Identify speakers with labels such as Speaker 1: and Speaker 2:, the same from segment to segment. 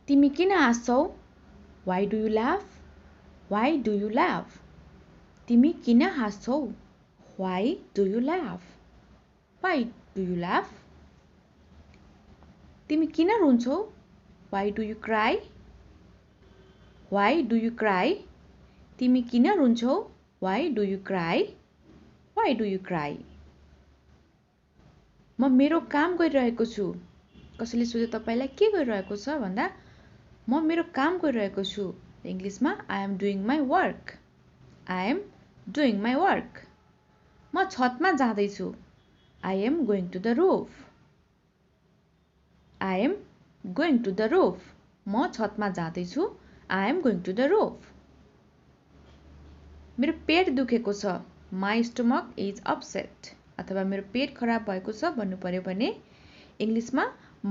Speaker 1: तिमी किन हाँस्छौ? Why do you laugh? Why do you laugh? तिमी किन हाँस्छौ? Why do you laugh? Why do you laugh? तिमी किन रुन्छौ? Why do you cry? Why do you cry? तिमी किन रुन्छौ? Why do you cry? Why do you cry? म मेरो काम गरिरहेको छु। कसैले सोध्यो तपाईलाई के गरिरहेको छ भन्दा म मेरो काम गरिरहेको छु। इङ्ग्लिशमा I am doing my work. I am doing my work. म छतमा जाँदै छु। I am going to the roof. I am going to the roof. म छतमा जाँदै छु। I am going to the roof. मेरो पेट दुखेको छ। My stomach is upset. अथवा मेरो पेट खराब भएको छ भन्नु पर्यो भने इङ्ग्लिशमा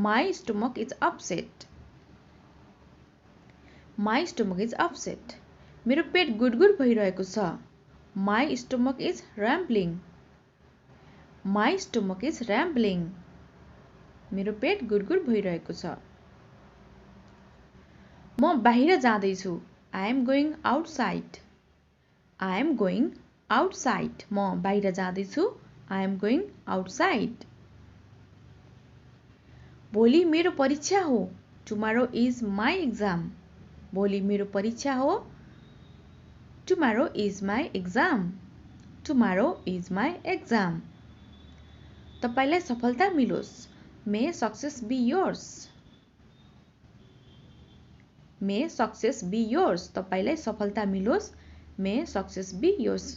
Speaker 1: My stomach is upset. My stomach is upset. मेरो पेट गुडगुड भइरहेको छ। My stomach is rumbling. My stomach is rumbling. मेरो पेट गुडगुड भइरहेको छ। म बाहिर जाँदै छु। I am going outside. I am going outside. म बाहिर जाँदै छु। I am going outside. भोलि मेरो परीक्षा हो। Tomorrow is my exam. भोलि मेरो परीक्षा हो। Tomorrow is my exam. Tomorrow is my exam. तपाईलाई सफलता मिलोस्। May success be yours. May success be yours. तपाईलाई सफलता मिलोस्। May success be yours.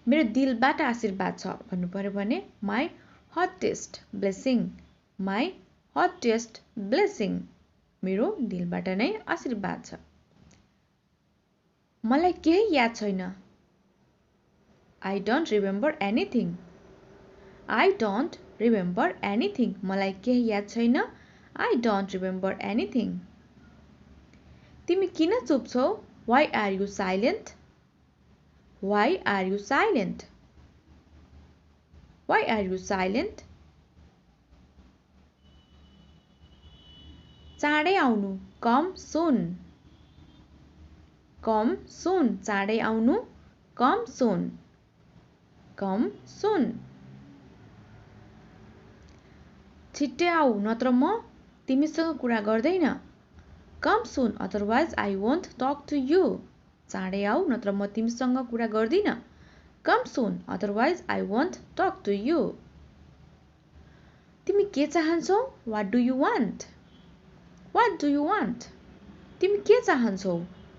Speaker 1: मेरो दिलबाट आशीर्वाद छ भन्नु पर्यो भने My hottest blessing. My hottest blessing. मेरो दिलबाट नै आशीर्वाद छ। मलाई केही याद छैन। I don't remember anything. I don't remember anything. मलाई केही याद छैन। I don't remember anything. तिमी किन चुप छौ? Why are you silent? Why are you silent? Why are you silent? चाँडै आउनु। Come soon. Come soon. चाँडै आउनु। Come soon. Come soon. छिट्टै आऊ नत्र म तिमीसँग कुरा गर्दैन। Come soon, otherwise I won't talk to you. चाँडै आऊ नत्र म तिमीसँग कुरा गर्दिन। Come soon, otherwise I won't talk to you. तिमी के चाहन्छौ? What do you want? What do you want? तिमी के चाहन्छौ?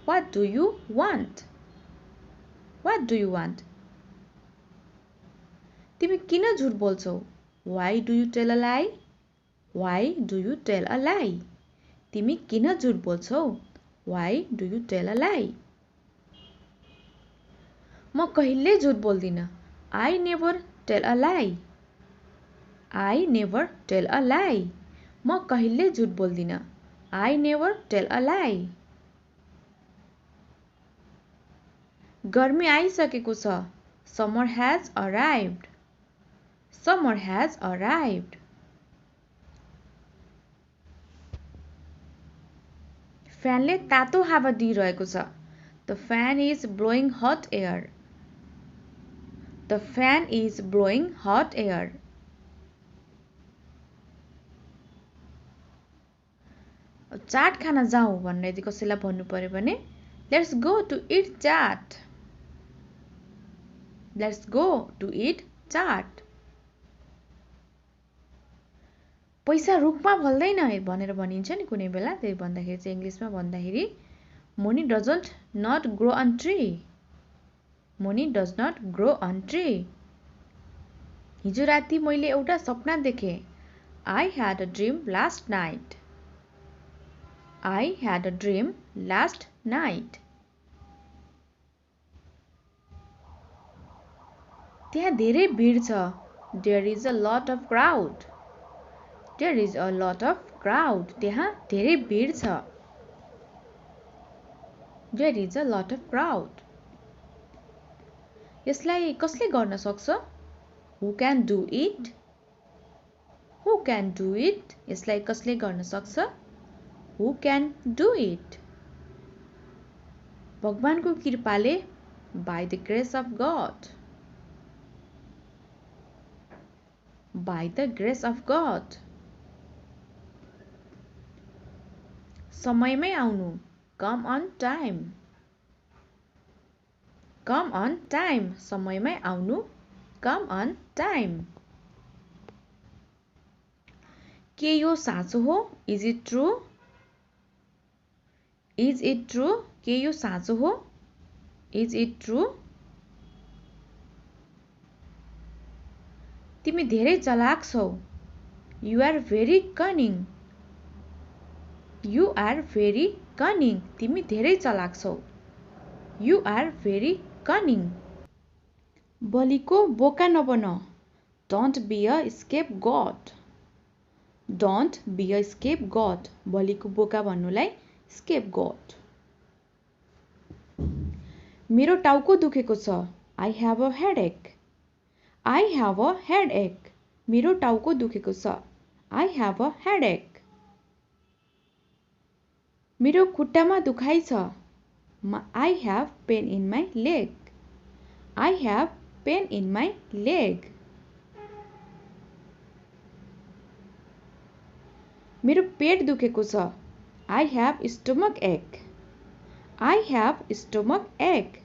Speaker 1: What do you want? What do you want? तिमी किन झुट बोल्छौ? Why do you tell a lie? Why do you tell a lie? तिमी किन झुट बोल्छौ? Why do you tell a lie? म कहिल्यै झुट बोल्दिन। I never tell a lie. I never tell a lie. म कहिल्यै झुट बोल्दिन। I never tell a lie. गर्मी आइसकेको छ। Summer has arrived. Summer has arrived. फ्यानले तातो हावा दिइरहेको छ। The fan is blowing hot air. The fan is blowing hot air. चाट खान जाऊ भनेर यदि कसैलाई भन्नु पर्यो भने Let's go to eat chaat. Let's go to eat chaat. पैसा रुखमा फल्दैन भनेर भनिन्छ नि कुनै बेला। त्यही भन्दाखेरि चाहिँ इङ्ग्लिशमा भन्दाखेरि Money doesn't not grow on tree. Money does not grow on tree. हिजो राति मैले एउटा सपना देखेँ। I had a dream last night. I had a dream last night. त्यहाँ धेरै भिड छ। There is a lot of crowd. There is a lot of crowd. त्यहाँ धेरै भिड छ। There is a lot of crowd. यसलाई कसले गर्न सक्छ? Who can do it? Who can do it? यसलाई कसले गर्न सक्छ? Who can do it? भगवानको कृपाले by the grace of God. By the grace of God. समयमै आउनु. Come on time. Come on time. समयमै आउनु. Come on time. के यो साँचो हो? Is it true? Is it true? के यो साँचो हो? Is it true? तिमी धेरै चलाक छौ. You are very cunning. You are very cunning. तिमी धेरै चलाक छौ. You are very cunning. बलिको बोका नबन. Don't be a scapegoat. Don't be a scapegoat. बलिको बोका भन्नुलाई scapegoat. मेरो टाउको दुखेको छ. I have a headache. I have a headache. मेरो टाउको दुखेको छ. I have a headache. मेरो खुट्टामा दुखाइ छ. I have pain in my leg. I have pain in my leg. मेरो पेट दुखेको छ. I have stomach ache. I have stomach ache.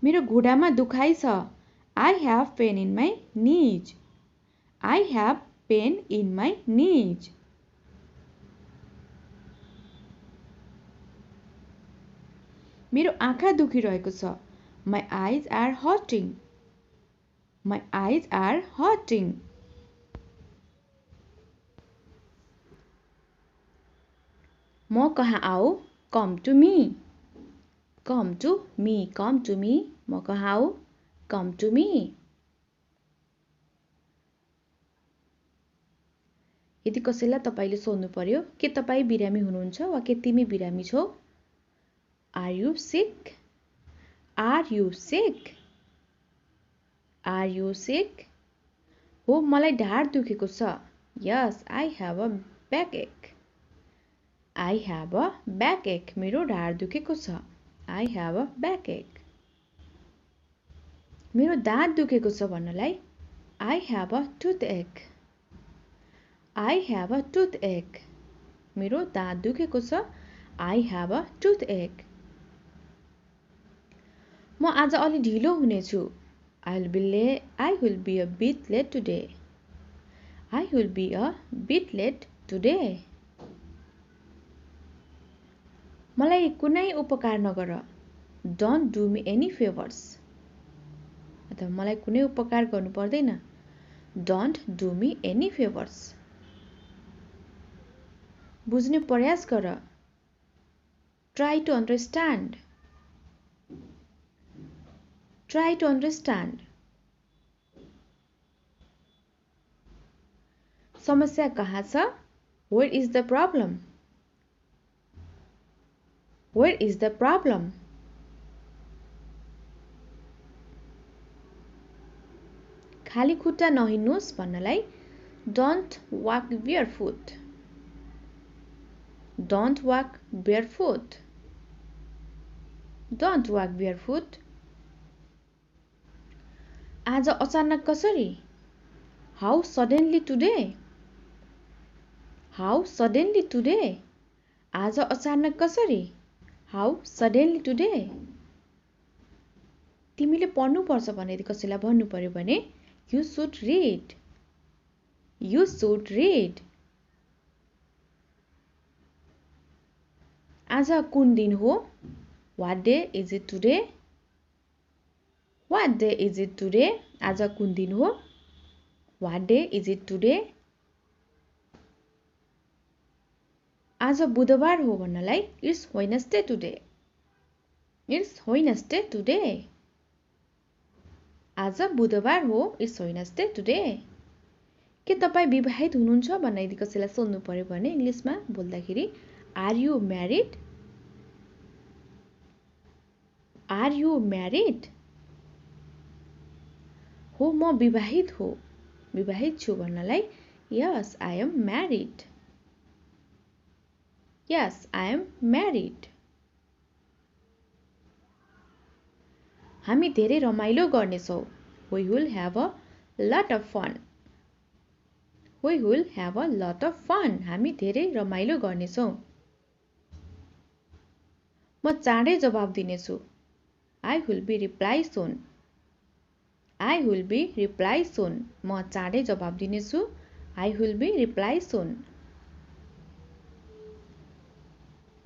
Speaker 1: मेरो घुँडामा दुखाइ छ. I have pain in my knees. I have pain in my knees. मेरो आँखा दुखिरहेको छ. My eyes are hurting. My eyes are hurting. म कहाँ आऊ? Come to me. Come to me. Come to me. म कहाँ आऊ? Come to me. यदि कसैलाई तपाईले सोध्नु पर्यो के तपाई बिरामी हुनुहुन्छ वा के तिमी बिरामी छौ? Are you sick? Are you sick? Are you sick? हो मलाई ढाड दुखेको छ. Yes, I have a backache. I have a backache. मेरो ढाड दुखेको छ. I have a backache. मेरो दाँत दुखेको छ भन्नलाई I have a toothache. I have a toothache. मेरो दाँत दुखेको छ. I have a toothache. म आज अलि ढिलो हुनेछु. I will be a bit late today. I will be a bit late today. मलाई कुनै उपकार नगर. Don't do me any favors. अथवा मलाई कुनै उपकार गर्नु पर्दैन. Don't do me any favors. बुझ्ने प्रयास गर. Try to understand. Try to understand. समस्या कहाँ छ? Where is the problem? Where is the problem? खाली खुट्टा नहिँड्नुस् भन्नलाई Don't walk barefoot. Don't walk barefoot. Don't walk barefoot. आज अचानक कसरी? How suddenly today? How suddenly today? आज अचानक कसरी? How suddenly today? तिमीले पढ्नु पर्छ भने कसैलाई भन्नु पर्यो भने You should read. You should read. आज कुन दिन हो? What day is it today? What day is it today? आज कुन दिन हो? What day is it today? आज बुधबार हो भन्नलाई It's Wednesday today. It's Wednesday today. आज बुधबार हो. It's Wednesday today. के तपाई विवाहित हुनुहुन्छ भन्ने यदि कसैलाई सोध्नु पर्यो भने इंग्लिशमा बोल्दाखेरि Are you married? Are you married? हो म विवाहित हो विवाहित छु भन्नलाई yes I am married yes I am married हामी धेरै रमाइलो गर्नेछौँ we will have a lot of fun we will have a lot of fun हामी धेरै रमाइलो गर्नेछौँ म चाँडै जवाब दिनेछु I will be reply soon I will be reply soon म चाँडै जवाब दिनेछु I will be reply soon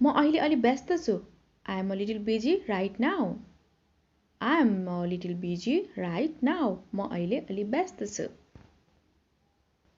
Speaker 1: म अहिले अलि व्यस्त छु I am a little busy right now I am a little busy right now म अहिले अलि व्यस्त छु